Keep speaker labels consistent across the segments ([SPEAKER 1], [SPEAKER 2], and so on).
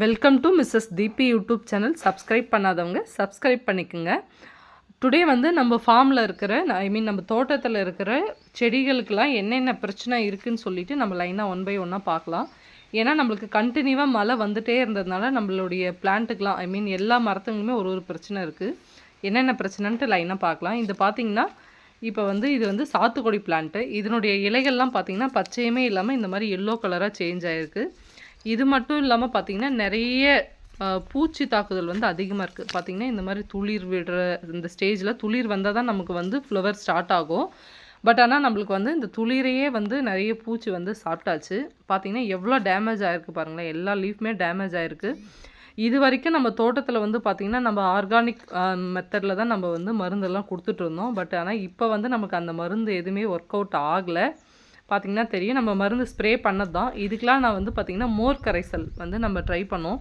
[SPEAKER 1] Welcome to Mrs Deepi YouTube channel. Subscribe பண்ணாதவங்க subscribe பண்ணிக்கோங்க. Today வந்து நம்ம ஃபார்மில் இருக்கிற நம்ம தோட்டத்தில் இருக்கிற செடிகளுக்கெல்லாம் என்னென்ன பிரச்சனை இருக்குதுன்னு சொல்லிட்டு நம்ம லைனாக ஒன் பை ஒன்னாக பார்க்கலாம். ஏன்னா நம்மளுக்கு கண்டினியூவாக மழை வந்துகிட்டே இருந்ததுனால நம்மளுடைய பிளான்ட்டுக்கெலாம் எல்லா மரத்துங்களுமே ஒரு ஒரு பிரச்சனை இருக்குது. என்னென்ன பிரச்சனைன்ட்டு லைனாக பார்க்கலாம். இது பார்த்திங்கன்னா இப்போ வந்து இது வந்து சாத்துக்குடி பிளான்ட்டு. இதனுடைய இலைகள்லாம் பார்த்திங்கன்னா பச்சையுமே இல்லாமல் இந்த மாதிரி எல்லோ கலராக சேஞ்ச் ஆகிருக்கு. இது மட்டும் இல்லாமல் பார்த்திங்கன்னா நிறைய பூச்சி தாக்குதல் வந்து அதிகமாக இருக்குது. பார்த்திங்கன்னா இந்த மாதிரி துளிர் விடுற இந்த ஸ்டேஜில் துளிர் வந்தால் தான் நமக்கு வந்து ஃப்ளவர் ஸ்டார்ட் ஆகும். பட் ஆனால் நம்மளுக்கு வந்து இந்த துளிரையே வந்து நிறைய பூச்சி வந்து சாப்பிட்டாச்சு. பார்த்திங்கன்னா எவ்வளோ டேமேஜ் ஆகிருக்கு பாருங்களேன். எல்லா லீஃப்மே டேமேஜ் ஆகிருக்கு. இது வரைக்கும் நம்ம தோட்டத்தில் வந்து பார்த்திங்கன்னா நம்ம ஆர்கானிக் மெத்தடில் தான் நம்ம வந்து மருந்தெல்லாம் கொடுத்துட்ருந்தோம். பட் ஆனால் இப்போ வந்து நமக்கு அந்த மருந்து எதுவுமே ஒர்க் அவுட் ஆகலை. பார்த்திங்கன்னா தெரியும், நம்ம மருந்து ஸ்ப்ரே பண்ணது தான். இதுக்கெலாம் நான் வந்து பார்த்திங்கன்னா மோர் கரைசல் வந்து நம்ம ட்ரை பண்ணோம்.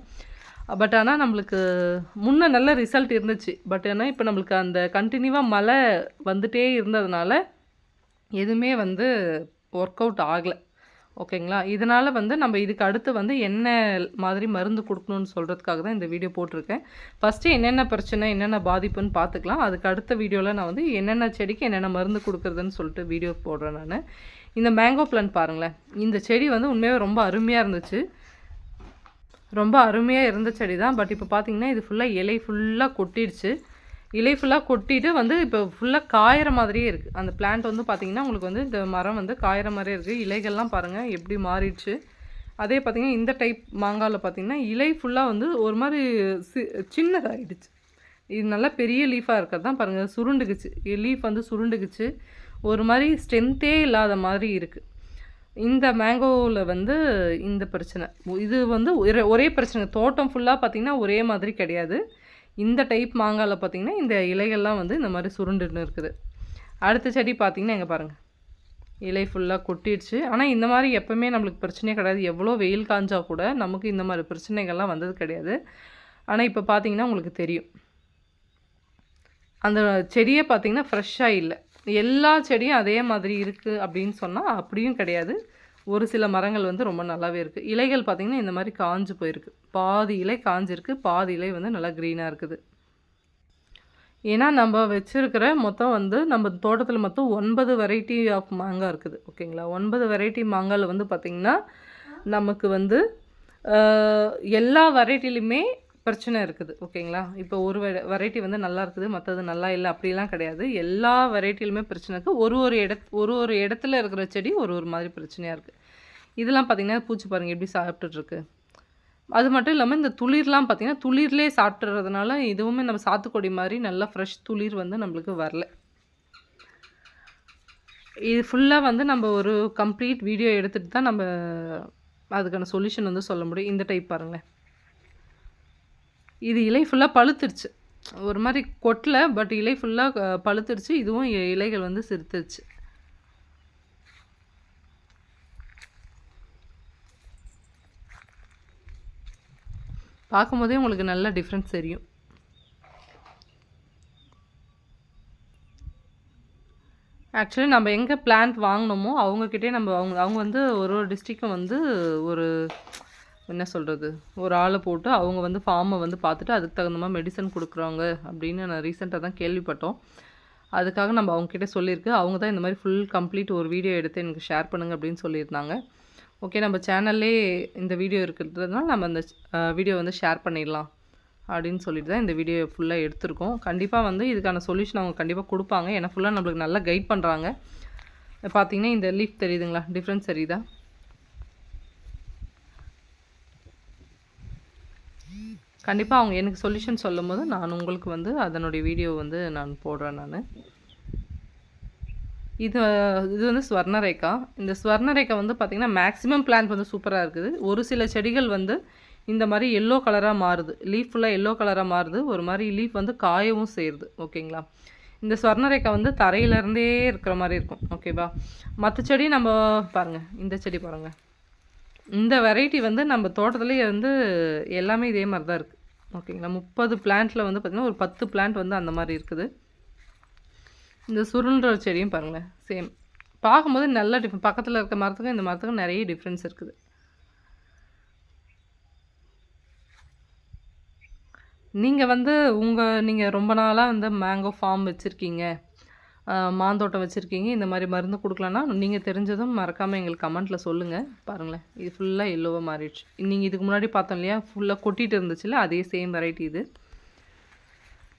[SPEAKER 1] பட் ஆனால் நம்மளுக்கு முன்னே நல்ல ரிசல்ட் இருந்துச்சு. பட் ஆனால் இப்போ நம்மளுக்கு அந்த கண்டினியூவாக மழை வந்துகிட்டே இருந்ததுனால எதுவுமே வந்து ஒர்க் அவுட் ஆகலை. ஓகேங்களா? இதனால் வந்து நம்ம இதுக்கு அடுத்து வந்து என்ன மாதிரி மருந்து கொடுக்கணுன்னு சொல்கிறதுக்காக தான் இந்த வீடியோ போட்டிருக்கேன். ஃபஸ்ட்டு என்னென்ன பிரச்சனை என்னென்ன பாதிப்புன்னு பார்த்துக்கலாம். அதுக்கு அடுத்த வீடியோவில் நான் வந்து என்னென்ன செடிக்கு என்னென்ன மருந்து கொடுக்குறதுன்னு சொல்லிட்டு வீடியோ போடுறேன் நான். இந்த மேங்கோ பிளான்ட் பாருங்களேன். இந்த செடி வந்து உண்மையாகவே ரொம்ப அருமையாக இருந்துச்சு. ரொம்ப அருமையாக இருந்த செடி தான். பட் இப்போ பார்த்திங்கன்னா இது ஃபுல்லாக இலை ஃபுல்லாக கொட்டிடுச்சு. இலை ஃபுல்லாக கொட்டிட்டு வந்து இப்போ ஃபுல்லாக காயிற மாதிரியே இருக்குது. அந்த பிளான்ட் வந்து பார்த்திங்கன்னா உங்களுக்கு வந்து இந்த மரம் வந்து காயிற மாதிரியே இருக்குது. இலைகள்லாம் பாருங்கள் எப்படி மாறிடுச்சு. அதே பார்த்திங்கன்னா இந்த டைப் மாங்காவில் பார்த்திங்கன்னா இலை ஃபுல்லாக வந்து ஒரு மாதிரி சின்னதாகிடுச்சு. இது நல்லா பெரிய லீஃபாக இருக்கிறது தான் பாருங்கள் சுருண்டுக்குச்சு. லீஃப் வந்து சுருண்டுக்குச்சு. ஒரு மாதிரி ஸ்ட்ரென்த்தே இல்லாத மாதிரி இருக்குது. இந்த மேங்கோவில் வந்து இந்த பிரச்சனை. இது வந்து ஒரே பிரச்சனை. தோட்டம் ஃபுல்லாக பார்த்திங்கன்னா ஒரே மாதிரி கிடையாது. இந்த டைப் மாங்காயில் பார்த்திங்கன்னா இந்த இலைகள்லாம் வந்து இந்த மாதிரி சுருண்டுன்னு இருக்குது. அடுத்த செடி பார்த்திங்கன்னா எங்கே பாருங்கள், இலை ஃபுல்லாக கொட்டிடுச்சு. ஆனால் இந்த மாதிரி எப்போவுமே நம்மளுக்கு பிரச்சனையே கிடையாது. எவ்வளோ வெயில் காஞ்சால் கூட நமக்கு இந்த மாதிரி பிரச்சனைகள்லாம் வந்தது கிடையாது. ஆனால் இப்போ பார்த்திங்கன்னா உங்களுக்கு தெரியும், அந்த செடியை பார்த்திங்கன்னா ஃப்ரெஷ்ஷாக இல்லை. எல்லா செடியும் அதே மாதிரி இருக்குது அப்படின்னு சொன்னால் அப்படியும் கிடையாது. ஒரு சில மரங்கள் வந்து ரொம்ப நல்லாவே இருக்குது. இலைகள் பார்த்திங்கன்னா இந்த மாதிரி காஞ்சு போயிருக்கு. பாதி இலை காஞ்சிருக்கு, பாதி இலை வந்து நல்லா க்ரீனாக இருக்குது. ஏன்னா நம்ம வச்சுருக்கிற மொத்தம் வந்து நம்ம தோட்டத்தில் மொத்தம் 9 வெரைட்டி ஆஃப் மாங்காய் இருக்குது. ஓகேங்களா? 9 வெரைட்டி மாங்காயில் வந்து பார்த்திங்கன்னா நமக்கு வந்து எல்லா வெரைட்டிலையுமே பிரச்சனை இருக்குது. ஓகேங்களா? இப்போ ஒரு வெரைட்டி வந்து நல்லா இருக்குது, மற்றது நல்லா இல்லை அப்படிலாம் கிடையாது. எல்லா வெரைட்டிலுமே பிரச்சனை இருக்குது. ஒரு ஒரு இடத்துல இருக்கிற செடி ஒரு ஒரு மாதிரி பிரச்சனையாக இருக்குது. இதெல்லாம் பார்த்திங்கன்னா பூச்சி பாருங்கள் எப்படி சாப்பிட்டுட்ருக்கு. அது மட்டும் இல்லாமல் இந்த துளிர்லாம் பார்த்திங்கன்னா துளிர்லேயே சாப்பிட்றதுனால இதுவுமே நம்ம சாத்துக்குடி மாதிரி நல்லா ஃப்ரெஷ் துளிர் வந்து நம்மளுக்கு வரல. இது ஃபுல்லாக வந்து நம்ம ஒரு கம்ப்ளீட் வீடியோ எடுத்துகிட்டு தான் நம்ம அதுக்கான சொல்யூஷன் வந்து சொல்ல முடியும். இந்த டைப் பாருங்களேன். இது இலை ஃபுல்லாக பழுத்துருச்சு. ஒரு மாதிரி கொட்டல, பட் இலை ஃபுல்லாக பழுத்துருச்சு. இதுவும் இலைகள் வந்து சிறுத்துருச்சு. பார்க்கும்போதே உங்களுக்கு நல்ல டிஃப்ரென்ஸ் தெரியும். ஆக்சுவலி நம்ம எங்கே பிளான்ட் வாங்கினோமோ அவங்கக்கிட்டே அவங்க வந்து ஒரு ஒரு டிஸ்ட்ரிக்கும் வந்து ஒரு என்ன சொல்கிறது, ஒரு ஆளை போட்டு அவங்க வந்து ஃபார்மை வந்து பார்த்துட்டு அதுக்கு தகுந்த மாதிரி மெடிசன் கொடுக்குறாங்க அப்படின்னு நான் ரீசெண்டாக தான் கேள்விப்பட்டோம். அதுக்காக நம்ம அவங்கக்கிட்ட சொல்லியிருக்கு. அவங்க தான் இந்த மாதிரி ஃபுல் கம்ப்ளீட் ஒரு வீடியோ எடுத்து எனக்கு ஷேர் பண்ணுங்கள் அப்படின்னு சொல்லியிருந்தாங்க. ஓகே, நம்ம சேனல்லே இந்த வீடியோ இருக்கிறதுனால நம்ம அந்த வீடியோ வந்து ஷேர் பண்ணிடலாம் அப்படின்னு சொல்லிட்டு தான் இந்த வீடியோ ஃபுல்லாக எடுத்திருக்கோம். கண்டிப்பாக வந்து இதுக்கான சொல்யூஷன் அவங்க கண்டிப்பாக கொடுப்பாங்க. ஏன்னா ஃபுல்லாக நம்மளுக்கு நல்லா கைட் பண்ணுறாங்க. பார்த்திங்கன்னா இந்த லீஃப் தெரியுதுங்களா, டிஃப்ரென்ஸ் தெரியுதா? கண்டிப்பாக அவங்க எனக்கு சொல்யூஷன் சொல்லும் போது நான் உங்களுக்கு வந்து அதனுடைய வீடியோ வந்து நான் போடுறேன் நான். இது வந்து ஸ்வர்ணரேகா. இந்த ஸ்வர்ணரேகா வந்து பார்த்திங்கன்னா மேக்ஸிமம் பிளான்ட் வந்து சூப்பராக இருக்குது. ஒரு சில செடிகள் வந்து இந்த மாதிரி எல்லோ கலராக மாறுது. லீஃப் ஃபுல்லாக எல்லோ கலராக மாறுது. ஒரு மாதிரி லீஃப் வந்து காயவும் செய்யுது. ஓகேங்களா? இந்த ஸ்வர்ணரேகா வந்து தரையிலேருந்தே இருக்கிற மாதிரி இருக்கும். ஓகேவா? மற்ற செடி நம்ம பாருங்கள், இந்த செடி பாருங்கள். இந்த வெரைட்டி வந்து நம்ம தோட்டத்துலேயே வந்து எல்லாமே இதே மாதிரி தான் இருக்குது. ஓகேங்களா? 30 பிளான்ட்டில் வந்து பார்த்திங்கன்னா ஒரு 10 பிளான்ட் வந்து அந்த மாதிரி இருக்குது. இந்த சுருள்ற செடியும் பாருங்களேன், சேம். பார்க்கும்போது நல்ல பக்கத்தில் இருக்க மரத்துக்கும் இந்த மரத்துக்கும் நிறைய டிஃப்ரென்ஸ் இருக்குது. நீங்கள் வந்து நீங்கள் ரொம்ப நாளாக வந்து மேங்கோ ஃபார்ம் வச்சுருக்கீங்க, மாந்தோட்டம் வச்சுருக்கீங்க, இந்த மாதிரி மருந்து கொடுக்கலன்னா நீங்கள் தெரிஞ்சதும் மறக்காமல் எங்களுக்கு கமெண்ட்டில் சொல்லுங்கள். பாருங்களேன், இது ஃபுல்லாக எல்லோவாக மாறிடுச்சு. நீங்கள் இதுக்கு முன்னாடி பார்த்தோம் இல்லையா, ஃபுல்லாக கொட்டிகிட்டு இருந்துச்சுல்ல, அதே சேம் வெரைட்டி இது.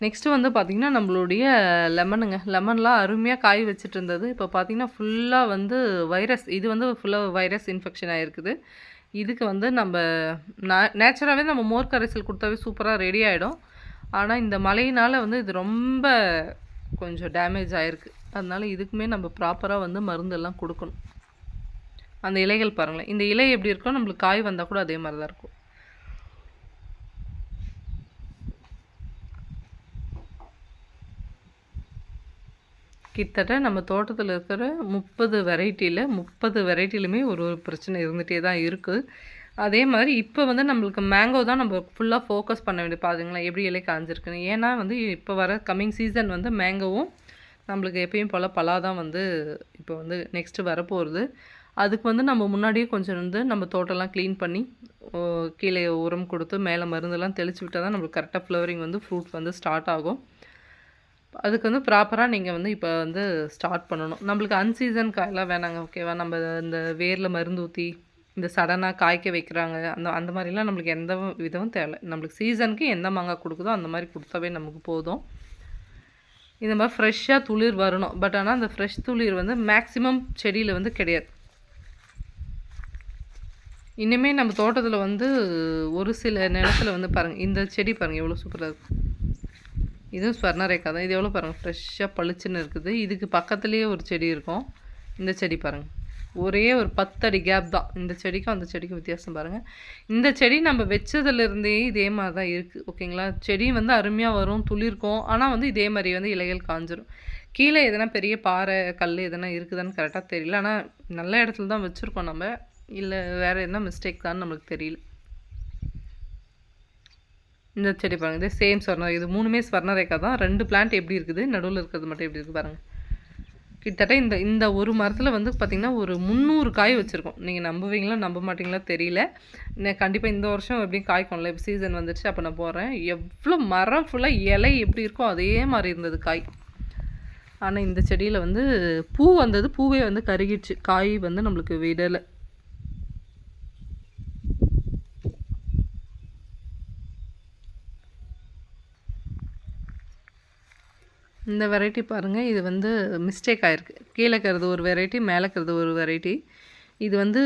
[SPEAKER 1] நெக்ஸ்ட்டு வந்து பார்த்திங்கன்னா நம்மளுடைய லெமனுங்க. லெமன்லாம் அருமையாக காய் வச்சுட்டு இருந்தது. இப்போ பார்த்திங்கன்னா ஃபுல்லாக வந்து வைரஸ், இது வந்து ஃபுல்லாக வைரஸ் இன்ஃபெக்ஷன் ஆகிருக்குது. இதுக்கு வந்து நம்ம நேச்சுராகவே நம்ம மோர் கரைசல் கொடுத்தாவே சூப்பராக ரெடி ஆகிடும். ஆனால் இந்த மழையினால் வந்து இது ரொம்ப கொஞ்சம் டேமேஜ் ஆகிருக்கு. அதனால இதுக்குமே நம்ம ப்ராப்பராக வந்து மருந்தெல்லாம் கொடுக்கணும். அந்த இலைகள் பாருங்களேன், இந்த இலை எப்படி இருக்கோ நம்மளுக்கு காய் வந்தால் கூட அதே மாதிரி தான் இருக்கும். கிட்டத்தட்ட நம்ம தோட்டத்தில் இருக்கிற 30 வெரைட்டிலுமே ஒரு பிரச்சனை இருந்துகிட்டே தான் இருக்குது. அதே மாதிரி இப்போ வந்து நம்மளுக்கு மேங்கோ தான் நம்ம ஃபுல்லாக ஃபோக்கஸ் பண்ண வேண்டியது. பாருங்களேன் எப்படி இலை காஞ்சிருக்குன்னு. ஏன்னா வந்து இப்போ வர கம்மிங் சீசன் வந்து மேங்கோவும் நம்மளுக்கு எப்பயும் போல் பலா தான் வந்து இப்போ வந்து நெக்ஸ்ட்டு வரப்போகிறது. அதுக்கு வந்து நம்ம முன்னாடியே கொஞ்சம் வந்து நம்ம தோட்டம்லாம் க்ளீன் பண்ணி கீழே உரம் கொடுத்து மேலே மருந்தெல்லாம் தெளித்து விட்டால் தான் நம்மளுக்கு கரெக்டாக ஃப்ளவரிங் வந்து ஃப்ரூட் வந்து ஸ்டார்ட் ஆகும். அதுக்கு வந்து ப்ராப்பராக நீங்கள் வந்து இப்போ வந்து ஸ்டார்ட் பண்ணணும். நம்மளுக்கு அன்சீசன் காயெல்லாம் வேணாங்க, ஓகேவா? நம்ம இந்த வேரில் மருந்து ஊற்றி இந்த சடனாக காய்க்க வைக்கிறாங்க, அந்த மாதிரிலாம் நம்மளுக்கு எந்த விதமும் தேவை. நம்மளுக்கு சீசனுக்கு எந்த மாங்காய் கொடுக்குதோ அந்த மாதிரி கொடுத்தாவே நமக்கு போதும். இந்த மாதிரி ஃப்ரெஷ்ஷாக துளிர் வரணும். பட் ஆனால் அந்த ஃப்ரெஷ் துளிர் வந்து மேக்ஸிமம் செடியில் வந்து கிடையாது. இனிமேல் நம்ம தோட்டத்தில் வந்து ஒரு சில நிலத்தில் வந்து பாருங்கள், இந்த செடி பாருங்கள் எவ்வளோ சூப்பராக இருக்கும். இதுவும் ஸ்வர்ணரேகா தான். இது எவ்வளோ பாருங்கள், ஃப்ரெஷ்ஷாக பளிச்சுன்னு இருக்குது. இதுக்கு பக்கத்துலேயே ஒரு செடி இருக்கும். இந்த செடி பாருங்கள், ஒரே ஒரு 10 அடி கேப் தான் இந்த செடிக்கும் அந்த செடிக்கும் வித்தியாசம் பாருங்கள். இந்த செடி நம்ம வச்சதுலேருந்தே இதே மாதிரி தான் இருக்குது, ஓகேங்களா? செடி வந்து அருமையாக வரும், துளிர்க்கும். ஆனால் வந்து இதே மாதிரி வந்து இலைகள் காஞ்சிரும். கீழே எதனா பெரிய பாறை கல் எதனா இருக்குதான்னு கரெக்டாக தெரியல. ஆனால் நல்ல இடத்துல தான் வச்சுருக்கோம் நம்ம, இல்லை வேறு என்ன மிஸ்டேக் தான் நம்மளுக்கு தெரியல. இந்த செடி பாருங்கள், இது சேம் ஸ்வர்ணரேகா. இது 3மே ஸ்வர்ணரேகா தான். 2 பிளான்ட் எப்படி இருக்குது, நடுவில் இருக்கிறது மட்டும் எப்படி இருக்குது பாருங்கள். கிட்டத்தட்ட இந்த ஒரு மரத்தில் வந்து பார்த்திங்கன்னா ஒரு 300 காய் வச்சுருக்கோம். நீங்கள் நம்புவீங்களா நம்ப மாட்டிங்களா தெரியல. கண்டிப்பாக இந்த வருஷம் எப்படியும் காய்க்கும்ல, இப்போ சீசன் வந்துடுச்சு. அப்போ நான் போகிறேன். எவ்வளோ மரம் ஃபுல்லாக இலை எப்படி இருக்கோ அதே மாதிரி இருந்தது காய். ஆனால் இந்த செடியில் வந்து பூ வந்தது, பூவே வந்து கருகிடுச்சு, காய் வந்து நம்மளுக்கு விடலை. இந்த வெரைட்டி பாருங்கள், இது வந்து மிஸ்டேக் ஆகிருக்கு. கீழே இருக்கிறது ஒரு வெரைட்டி, மேலே இருக்கிறது ஒரு வெரைட்டி. இது வந்து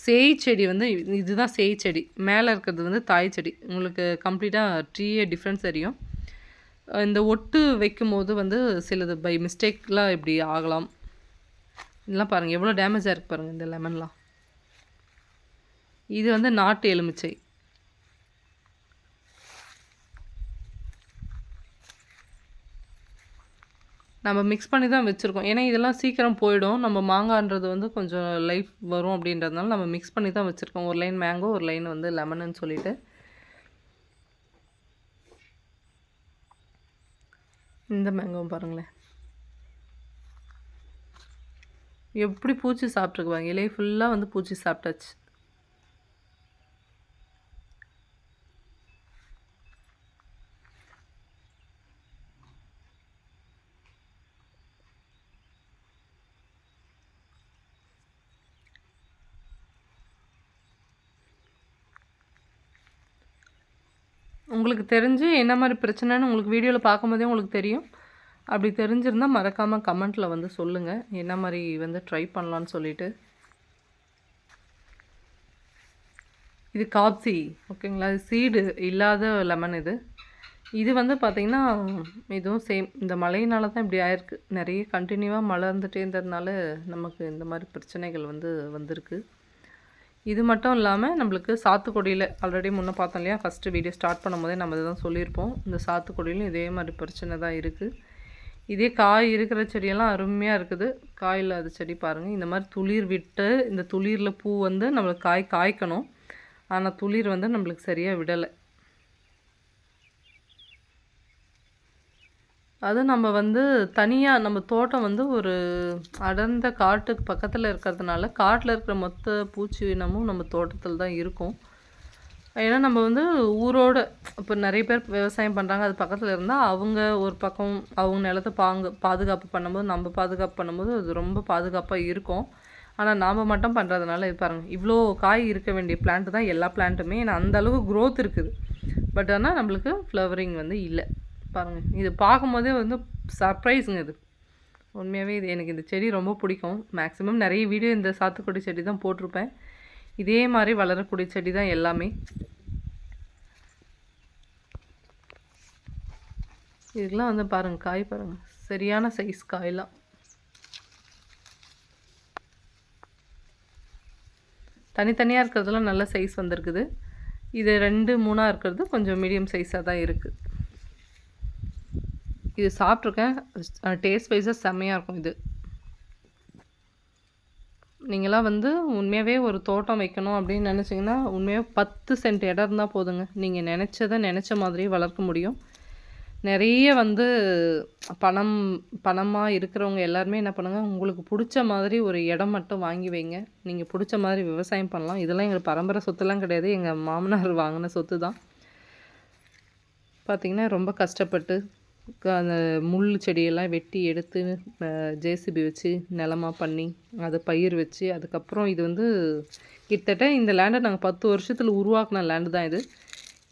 [SPEAKER 1] சேய் செடி வந்து இதுதான் சேய் செடி, மேலே இருக்கிறது வந்து தாய் செடி. உங்களுக்கு கம்ப்ளீட்டாக ட்ரீயே டிஃப்ரென்ஸ் தெரியும். இந்த ஒட்டு வைக்கும் போது வந்து சிலது பை மிஸ்டேக்லாம் இப்படி ஆகலாம். இதெல்லாம் பாருங்கள் எவ்வளோ டேமேஜாக இருக்குது பாருங்கள் இந்த லெமன்லாம். இது வந்து நாட்டு எலுமிச்சை. நம்ம மிக்ஸ் பண்ணி தான் வச்சுருக்கோம். ஏன்னா இதெல்லாம் சீக்கிரம் போயிடும். நம்ம மாங்கான்றது வந்து கொஞ்சம் லைஃப் வரும் அப்படின்றதுனால நம்ம மிக்ஸ் பண்ணி தான் வச்சுருக்கோம். ஒரு லைன் மேங்கோ, ஒரு லைன் வந்து லெமனுன்னு சொல்லிட்டு. இந்த மேங்கோவும் பாருங்களேன் எப்படி பூச்சி சாப்பிட்ருக்குவாங்க. இலையை ஃபுல்லாக வந்து பூச்சி சாப்பிட்டாச்சு. உங்களுக்கு தெரிஞ்சு என்ன மாதிரி பிரச்சனைன்னு உங்களுக்கு வீடியோவில் பார்க்கும்போதே உங்களுக்கு தெரியும். அப்படி தெரிஞ்சிருந்தால் மறக்காமல் கமெண்ட்டில் வந்து சொல்லுங்கள், என்ன மாதிரி வந்து ட்ரை பண்ணலான்னு சொல்லிவிட்டு. இது காப்சி, ஓகேங்களா? இது சீடு இல்லாத லெமன். இது வந்து பார்த்திங்கன்னா இதுவும் சேம். இந்த மழையினால தான் இப்படி ஆயிருக்கு. நிறைய கண்டினியூவாக மழை இருந்துகிட்டே இருந்ததுனால நமக்கு இந்த மாதிரி பிரச்சனைகள் வந்து வந்திருக்கு. இது மட்டும் இல்லாமல் நம்மளுக்கு சாத்துக்குடியில் ஆல்ரெடி முன்னே பார்த்தோம் இல்லையா, ஃபஸ்ட்டு வீடியோ ஸ்டார்ட் பண்ணும்போதே நம்ம இதை தான் சொல்லியிருப்போம். இந்த சாத்துக்குடியிலும் இதே மாதிரி பிரச்சனை தான் இருக்குது. இதே காய் இருக்கிற செடியெல்லாம் அருமையாக இருக்குது. காய் இல்லாத செடி பாருங்கள், இந்த மாதிரி துளிர் விட்டு இந்த துளிரில் பூ வந்து நம்மளுக்கு காய்க்கணும். ஆனால் துளிர் வந்து நம்மளுக்கு சரியாக விடலை. அது நம்ம வந்து தனியாக நம்ம தோட்டம் வந்து ஒரு அடர்ந்த காட்டுக்கு பக்கத்தில் இருக்கிறதுனால காட்டில் இருக்கிற மொத்த பூச்சி இனமும் நம்ம தோட்டத்தில் தான் இருக்கும். ஏன்னா நம்ம வந்து ஊரோட இப்போ நிறைய பேர் விவசாயம் பண்ணுறாங்க, அது பக்கத்தில் இருந்தால் அவங்க ஒரு பக்கம் அவங்க நிலத்தை பாதுகாப்பு பண்ணும்போது, நம்ம பாதுகாப்பு பண்ணும்போது அது ரொம்ப பாதுகாப்பாக இருக்கும். ஆனால் நாம் மட்டும் பண்ணுறதுனால இது பாருங்கள், இவ்வளோ காய் இருக்க வேண்டிய பிளான்ட் தான் எல்லா பிளான்ட்டுமே. ஏன்னா அந்தளவுக்கு க்ரோத் இருக்குது. பட் ஆனால் நம்மளுக்கு ஃப்ளவரிங் வந்து இல்லை. பாருங்கள், இது பார்க்கும்போதே வந்து சர்ப்ரைஸுங்க இது. உண்மையாகவே இது எனக்கு இந்த செடி ரொம்ப பிடிக்கும். மேக்ஸிமம் நிறைய வீடியோ இந்த சாத்துக்குடி செடி தான் போட்டிருப்பேன். இதே மாதிரி வளரக்கூடிய செடி தான் எல்லாமே. இதுக்கெலாம் வந்து பாருங்கள், காய் பாருங்கள், சரியான சைஸ் காயெல்லாம். தனித்தனியாக இருக்கிறதுலாம் நல்ல சைஸ் வந்திருக்குது. இது 2, 3 இருக்கிறது கொஞ்சம் மீடியம் சைஸாக தான் இருக்குது. இது சாப்பிட்ருக்கேன், டேஸ்ட் வைஸாக செம்மையாக இருக்கும். இது நீங்களாம் வந்து உண்மையாகவே ஒரு தோட்டம் வைக்கணும் அப்படின்னு நினச்சிங்கன்னா உண்மையாக 10 சென்ட் இடம் இருந்தால் போதுங்க. நீங்கள் நினச்ச மாதிரியே வளர்க்க முடியும். நிறைய வந்து பணமாக இருக்கிறவங்க எல்லாருமே என்ன பண்ணுங்கள், உங்களுக்கு பிடிச்ச மாதிரி ஒரு இடம் மட்டும் வாங்கி வைங்க. நீங்கள் பிடிச்ச மாதிரி விவசாயம் பண்ணலாம். இதெல்லாம் எங்கள் பரம்பரை சொத்துலாம் கிடையாது, எங்கள் மாமனார் வாங்கின சொத்து தான். பார்த்திங்கன்னா ரொம்ப கஷ்டப்பட்டு அந்த முள் செடியெல்லாம் வெட்டி எடுத்து ஜேசிபி வச்சு நிலமாக பண்ணி அதை பயிர் வச்சு, அதுக்கப்புறம் இது வந்து கிட்டத்தட்ட இந்த லேண்டை நாங்கள் 10 வருஷத்தில் உருவாக்கின லேண்டு தான் இது.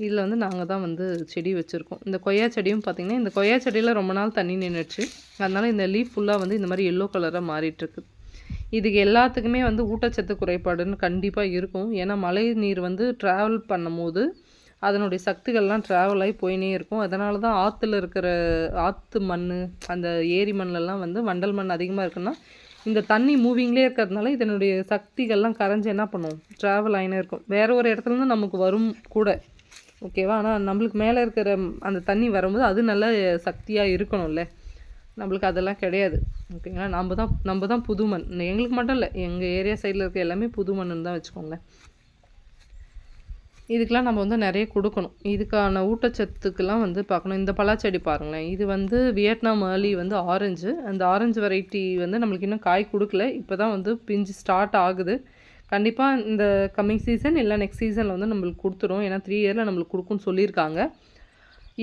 [SPEAKER 1] இதில் வந்து நாங்கள் தான் வந்து செடி வச்சுருக்கோம். இந்த கொய்யா செடியும் பார்த்திங்கன்னா, இந்த கொய்யா செடியில் ரொம்ப நாள் தண்ணி நின்றுச்சு. அதனால் இந்த லீஃப் ஃபுல்லாக வந்து இந்த மாதிரி எல்லோ கலராக மாறிட்டுருக்கு. இதுக்கு எல்லாத்துக்குமே வந்து ஊட்டச்சத்து குறைபாடுன்னு கண்டிப்பாக இருக்கும். ஏன்னா மழை நீர் வந்து ட்ராவல் பண்ணும்போது அதனுடைய சக்திகள்லாம் ட்ராவல் ஆகி போயினே இருக்கும். அதனால தான் ஆற்றுல இருக்கிற ஆற்று மண், அந்த ஏரி மண்ணிலலாம் வந்து வண்டல் மண் அதிகமாக இருக்குன்னா, இந்த தண்ணி மூவிங்லேயே இருக்கிறதுனால இதனுடைய சக்திகள்லாம் கரைஞ்சி என்ன பண்ணும், ட்ராவல் ஆகினே இருக்கும். வேறு ஒரு இடத்துலேருந்து நமக்கு வரும் கூட, ஓகேவா. ஆனால் நம்மளுக்கு மேலே இருக்கிற அந்த தண்ணி வரும்போது அது நல்ல சக்தியாக இருக்கணும்ல. நம்மளுக்கு அதெல்லாம் கிடையாது, ஓகேங்களா. நம்ம தான் புது மண். எங்களுக்கு மட்டும் இல்லை, எங்கள் ஏரியா சைடில் இருக்க எல்லாமே புது மண்ணுன்னு தான் வச்சுக்கோங்களேன். இதுக்கெலாம் நம்ம வந்து நிறைய கொடுக்கணும். இதுக்கான ஊட்டச்சத்துக்கெலாம் வந்து பார்க்கணும். இந்த பலாச்செடி பாருங்களேன், இது வந்து வியட்நாம் ஏர்லி வந்து ஆரஞ்சு. அந்த ஆரஞ்சு வெரைட்டி வந்து நம்மளுக்கு இன்னும் காய் கொடுக்கல. இப்போ தான் வந்து பிஞ்சு ஸ்டார்ட் ஆகுது. கண்டிப்பாக இந்த கம்மிங் சீசன் இல்லை நெக்ஸ்ட் சீசனில் வந்து நம்மளுக்கு கொடுத்துரும். ஏன்னா 3 இயரில் நம்மளுக்கு கொடுக்குன்னு சொல்லியிருக்காங்க.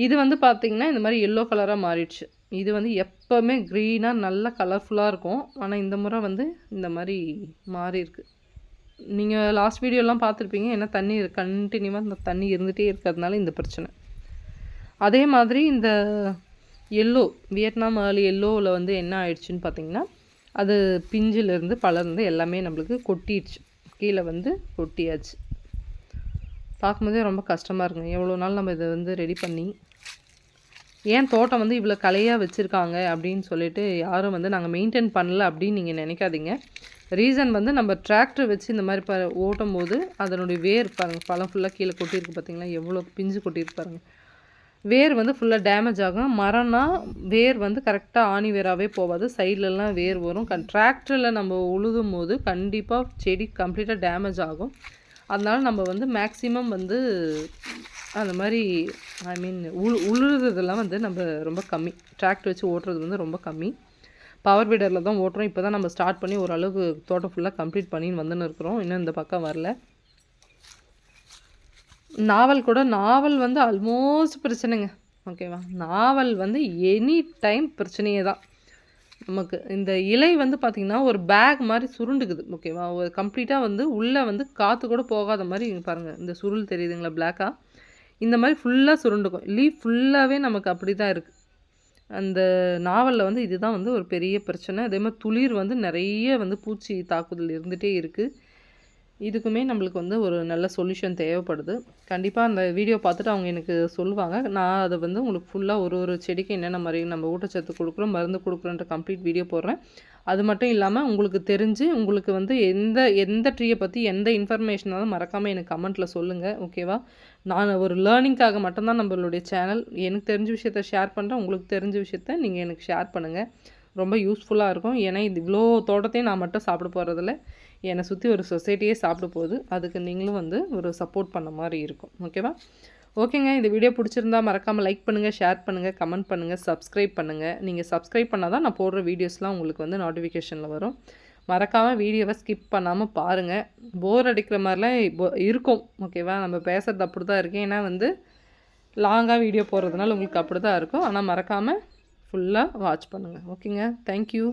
[SPEAKER 1] இது வந்து பார்த்திங்கன்னா இந்த மாதிரி எல்லோ கலராக மாறிடுச்சு. இது வந்து எப்போவுமே க்ரீனாக நல்லா கலர்ஃபுல்லாக இருக்கும். ஆனால் இந்த முறை வந்து இந்த மாதிரி மாறி இருக்குது. நீங்கள் லாஸ்ட் வீடியோலாம் பார்த்துருப்பீங்க. ஏன்னா தண்ணி கண்டினியூவாக இந்த தண்ணி இருந்துகிட்டே இருக்கிறதுனால இந்த பிரச்சனை. அதே மாதிரி இந்த எல்லோ வியட்நாம் ஏர்லி எல்லோவில் வந்து என்ன ஆயிடுச்சுன்னு பார்த்திங்கன்னா, அது பிஞ்சிலேருந்து பலர்ந்து எல்லாமே நம்மளுக்கு கொட்டிடுச்சு, கீழே வந்து கொட்டியாச்சு. பார்க்கும்போதே ரொம்ப கஷ்டமாக இருக்குங்க. எவ்வளோ நாள் நம்ம இதை வந்து ரெடி பண்ணி, ஏன் தோட்டம் வந்து இவ்வளோ கலையாக வச்சுருக்காங்க அப்படின்னு சொல்லிட்டு யாரும் வந்து நாங்கள் மெயின்டைன் பண்ணல அப்படின்னு நீங்கள் நினைக்காதீங்க. ரீசன் வந்து நம்ம டிராக்டர் வச்சு இந்த மாதிரி ஓட்டும் போது அதனுடைய வேர் பாருங்கள், பழம் ஃபுல்லாக கீழே கொட்டியிருக்கு. பார்த்திங்களா எவ்வளோ பிஞ்சு கொட்டியிருக்கு பாருங்கள். வேர் வந்து ஃபுல்லாக டேமேஜ் ஆகும். மரம்னா வேர் வந்து கரெக்டாக ஆணி வேராகவே போகாது, சைட்லலாம் வேர் வரும். டிராக்டரில் நம்ம உழுதும் போது கண்டிப்பாக செடி கம்ப்ளீட்டாக டேமேஜ் ஆகும். அதனால் நம்ம வந்து மேக்ஸிமம் வந்து அந்த மாதிரி உழுறதெல்லாம் வந்து நம்ம ரொம்ப கம்மி. டிராக்டர் வச்சு ஓட்டுறது வந்து ரொம்ப கம்மி. பவர் வீடரில் தான் ஓட்டுறோம். இப்போ தான் நம்ம ஸ்டார்ட் பண்ணி ஓரளவுக்கு தோட்டம் ஃபுல்லாக கம்ப்ளீட் பண்ணின்னு வந்துன்னு இருக்கிறோம். இன்னும் இந்த பக்கம் வரல. நாவல் வந்து ஆல்மோஸ்ட் பிரச்சனைங்க, ஓகேவா. நாவல் வந்து எனி டைம் பிரச்சனையே தான் நமக்கு. இந்த இலை வந்து பார்த்திங்கன்னா ஒரு பேக் மாதிரி சுருண்டுக்குது, ஓகேவா. ஒரு கம்ப்ளீட்டாக வந்து உள்ளே வந்து காற்று கூட போகாத மாதிரி பாருங்கள். இந்த சுருள் தெரியுதுங்களா பிளாக்காக, இந்த மாதிரி ஃபுல்லாக சுருண்டுக்கும். லீஃப் ஃபுல்லாகவே நமக்கு அப்படி தான் இருக்குது. அந்த நாவலில் வந்து இதுதான் வந்து ஒரு பெரிய பிரச்சனை. அதே மாதிரி துளிர் வந்து நிறைய வந்து பூச்சி தாக்குதல் இருந்துகிட்டே இருக்குது. இதுக்குமே நம்மளுக்கு வந்து ஒரு நல்ல சொல்யூஷன் தேவைப்படுது. கண்டிப்பாக அந்த வீடியோ பார்த்துட்டு அவங்க எனக்கு சொல்லுவாங்க. நான் அதை வந்து உங்களுக்கு ஃபுல்லாக ஒரு செடிக்கு என்னென்ன மாதிரி நம்ம ஊட்டச்சத்து கொடுக்குறோம், மருந்து கொடுக்குறோன்ற கம்ப்ளீட் வீடியோ போடுறேன். அது மட்டும் இல்லாமல் உங்களுக்கு தெரிஞ்சு உங்களுக்கு வந்து எந்த ட்ரீயை பற்றி எந்த இன்ஃபர்மேஷனாலும் மறக்காமல் எனக்கு கமெண்ட்டில் சொல்லுங்கள், ஓகேவா. நான் ஒரு லேர்னிங்காக மட்டும்தான் நம்மளுடைய சேனல். எனக்கு தெரிஞ்ச விஷயத்த ஷேர் பண்ணுறேன். உங்களுக்கு தெரிஞ்ச விஷயத்த நீங்கள் எனக்கு ஷேர் பண்ணுங்கள். ரொம்ப யூஸ்ஃபுல்லாக இருக்கும். ஏன்னா இது இவ்வளோ தோட்டத்தையும் நான் மட்டும் சாப்பிட போகிறதில்ல, என்னை சுற்றி ஒரு சொசைட்டியே சாப்பிட போகுது. அதுக்கு நீங்களும் வந்து ஒரு சப்போர்ட் பண்ண மாதிரி இருக்கும், ஓகேவா. ஓகேங்க, இந்த வீடியோ பிடிச்சிருந்தா மறக்காமல் லைக் பண்ணுங்கள், ஷேர் பண்ணுங்கள், கமெண்ட் பண்ணுங்கள், சப்ஸ்கிரைப் பண்ணுங்கள். நீங்கள் சப்ஸ்கிரைப் பண்ணால் தான் நான் போடுற வீடியோஸ்லாம் உங்களுக்கு வந்து நோட்டிஃபிகேஷனில் வரும். மறக்காமல் வீடியோவை ஸ்கிப் பண்ணாமல் பாருங்கள். போர் அடிக்கிற மாதிரிலாம் இருக்கும், ஓகேவா. நம்ம பேசுகிறது அப்படி தான் இருக்கேன். ஏன்னா வந்து லாங்காக வீடியோ போடுறதுனால உங்களுக்கு அப்படி தான் இருக்கும். ஆனால் மறக்காமல் ஃபுல்லாக வாட்ச் பண்ணுங்கள். ஓகேங்க, தேங்க்யூ.